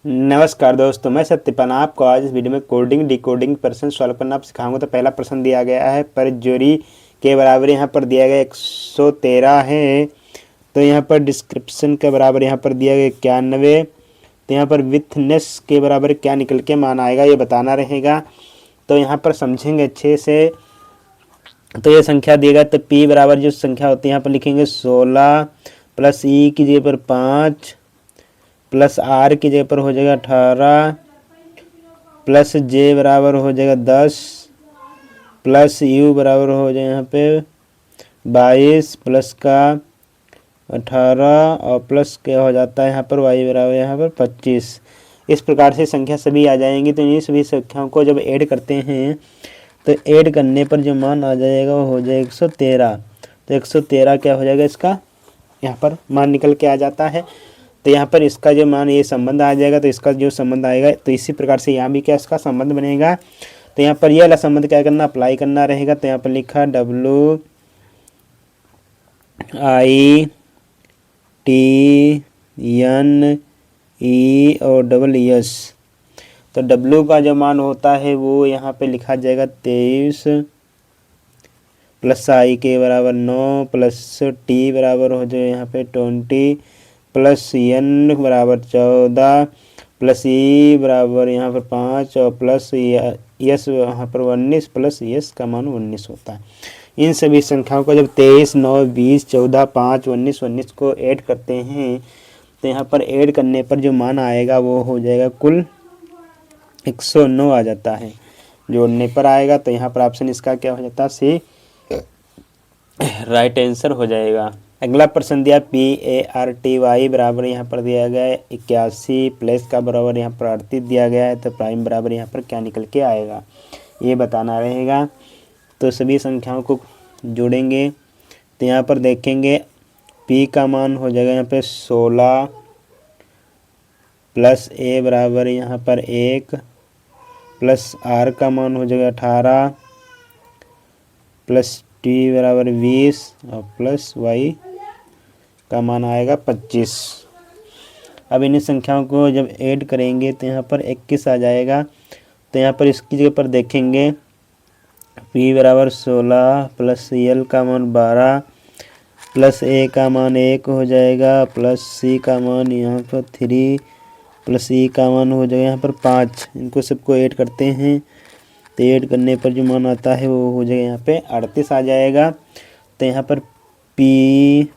नमस्कार दोस्तों, मैं सत्यपाल आपको आज इस वीडियो में कोडिंग डिकोडिंग प्रश्न सॉल्व करना आप सिखाऊंगा। तो पहला प्रश्न दिया गया है पर जोड़ी के बराबर यहाँ पर दिया गया 113 है। तो यहाँ पर डिस्क्रिप्शन के बराबर यहाँ पर दिया गया 91। तो यहाँ पर विथनेस के बराबर क्या निकल के मान आएगा ये बताना रहेगा। तो यहाँ पर समझेंगे अच्छे से। तो ये संख्या दिएगा तो p बराबर जो संख्या होती है यहाँ पर लिखेंगे 16 प्लस ई की जगह पर 5 प्लस आर की जगह पर हो जाएगा 18 प्लस जे बराबर हो जाएगा 10 प्लस यू बराबर हो जाएगा यहाँ पे 22 प्लस का 18 और प्लस क्या हो जाता है यहाँ पर वाई बराबर यहाँ पर 25। इस प्रकार से संख्या सभी आ जाएंगी। तो ये सभी संख्याओं को जब ऐड करते हैं तो ऐड करने पर जो मान आ जाएगा वो हो जाएगा 113। तो 113 क्या हो जाएगा, इसका यहाँ पर मान निकल के आ जाता है। तो यहाँ पर इसका जो मान ये संबंध आ जाएगा। तो इसका जो संबंध आएगा तो इसी प्रकार से यहाँ भी क्या इसका संबंध बनेगा। तो यहाँ पर ये वाला संबंध क्या करना, अप्लाई करना रहेगा। तो यहाँ पर लिखा W I T N E और WS। तो W का जो मान होता है वो यहाँ पे लिखा जाएगा 23 प्लस I के बराबर 9 प्लस T बराबर हो जाए यहाँ पे 20 प्लस N बराबर 14 प्लस E बराबर यहाँ पर 5 और प्लस S यहाँ पर 19 प्लस S का मान 19 होता है। इन सभी संख्याओं को जब 23, 9, 20, 14, 5, 19 को ऐड करते हैं तो यहाँ पर ऐड करने पर जो मान आएगा वो हो जाएगा कुल 109 आ जाता है। जोड़ने पर आएगा तो यहाँ पर ऑप्शन इसका क्या हो जाता है, सी राइट आंसर हो जाएगा। अगला प्रश्न दिया PARTY बराबर यहाँ पर दिया गया है 81 प्लस का बराबर यहाँ पर 38 दिया गया है। तो प्राइम बराबर यहाँ पर क्या निकल के आएगा ये बताना रहेगा। तो सभी संख्याओं को जोड़ेंगे तो यहाँ पर देखेंगे P का मान हो जाएगा यहाँ पे 16 प्लस A बराबर यहाँ पर 1 प्लस R का मान हो जाएगा 18 प्लस T बराबर 20 और प्लस Y का मान आएगा 25। अब इन संख्याओं को जब ऐड करेंगे तो यहाँ पर 21 आ जाएगा। तो यहाँ पर इसकी जगह पर देखेंगे P बराबर 16 प्लस L का मान 12 प्लस A का मान 1 हो जाएगा प्लस C का मान यहाँ पर 3 प्लस E का मान हो जाएगा यहाँ पर 5। इनको सबको ऐड करते हैं तो ऐड करने पर जो मान आता है वो हो जाएगा यहाँ पे 38 आ जाएगा। तो यहाँ पर PRI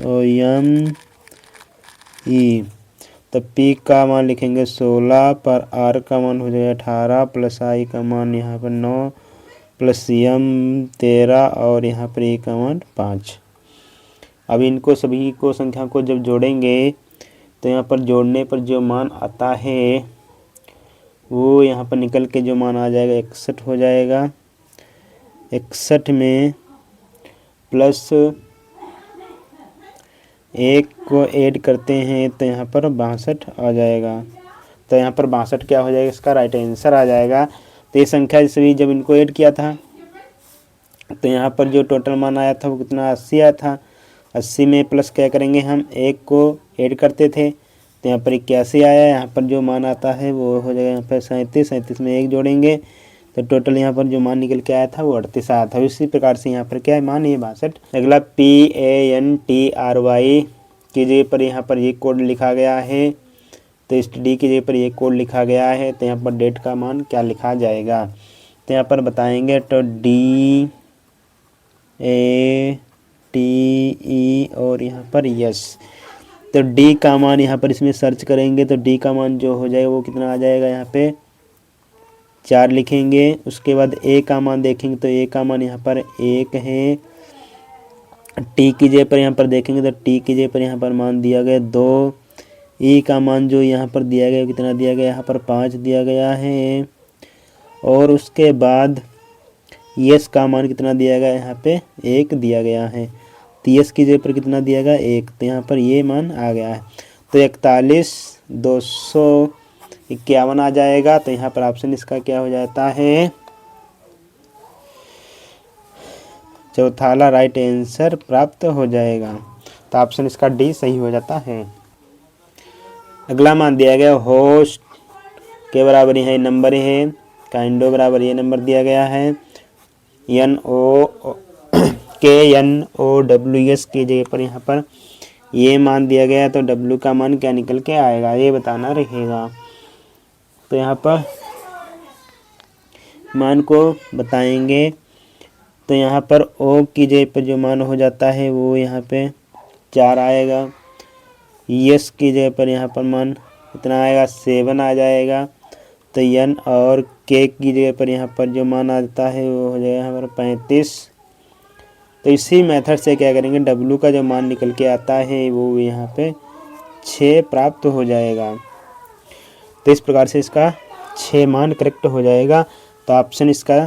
और ME। तो P का मान लिखेंगे 16 पर R का मान हो जाएगा 18 प्लस I का मान यहाँ पर 9 प्लस M 13 और यहाँ पर E का मान 5। अब इनको सभी को संख्या को जब जोड़ेंगे तो यहाँ पर जोड़ने पर जो मान आता है वो यहाँ पर निकल के जो मान आ जाएगा 61 हो जाएगा। 61 में प्लस 1 को ऐड करते हैं तो यहाँ पर 62 आ जाएगा। तो यहाँ पर 62 क्या हो जाएगा, इसका राइट आंसर आ जाएगा। तो ये संख्या सभी जब इनको ऐड किया था तो यहाँ पर जो टोटल मान आया था वो कितना 80 आया था। 80 में प्लस क्या करेंगे, हम 1 को ऐड करते थे तो यहाँ पर 81 आया। यहाँ पर जो मान आता है वो हो जाएगा यहाँ पर 37। 37 में 1 जोड़ेंगे तो टोटल यहाँ पर जो मान निकल के आया था वो 38 आया था। इसी प्रकार से यहाँ पर क्या है, मान ये 62। अगला PANTRY की जगह पर यहाँ पर ये कोड लिखा गया है। तो इस डी की जगह पर ये कोड लिखा गया है। तो यहाँ पर डेट का मान क्या लिखा जाएगा तो यहाँ पर बताएंगे। तो DATE और यहाँ पर यस। तो D का मान यहाँ पर इसमें सर्च करेंगे तो D का मान जो हो जाएगा वो कितना आ जाएगा, यहाँ पे 4 लिखेंगे। उसके बाद A का मान देखेंगे तो A का मान यहाँ पर 1 है। T की जगह पर यहाँ पर देखेंगे तो T की जगह पर यहाँ पर मान दिया गया 2। E का मान जो यहाँ पर दिया गया कितना दिया गया, यहाँ पर 5 दिया गया है। और उसके बाद यस का मान कितना दिया गया, यहाँ पे 1 दिया गया है। तो यस की जगह पर कितना दिया गया 1। तो यहाँ पर ये मान आ गया है। तो 41,251 आ जाएगा। तो यहाँ पर ऑप्शन इसका क्या हो जाता है, चौथाला राइट आंसर प्राप्त हो जाएगा। तो ऑप्शन इसका डी सही हो जाता है। अगला मान दिया गया होस्ट के बराबर है नंबर है, काइंडो बराबर ये नंबर दिया गया है, KNOWS की जगह पर यहाँ पर ये मान दिया गया है, तो W का मान क्या निकल के आएगा ये बताना रहेगा। तो यहाँ पर मान को बताएंगे, तो यहाँ पर O की जगह पर जो मान हो जाता है वो यहाँ पे 4 आएगा, S की जगह पर यहाँ पर मान कितना आएगा 7 आ जाएगा, तो N और K की जगह पर यहाँ पर जो मान आता है वो हो जाएगा यहाँ पर 35। तो इसी मेथड से क्या करेंगे, W का जो मान निकल के आता है वो यहाँ पे 6 प्राप्त हो जाएगा। तो इस प्रकार से इसका 6 मान करेक्ट हो जाएगा। तो ऑप्शन इसका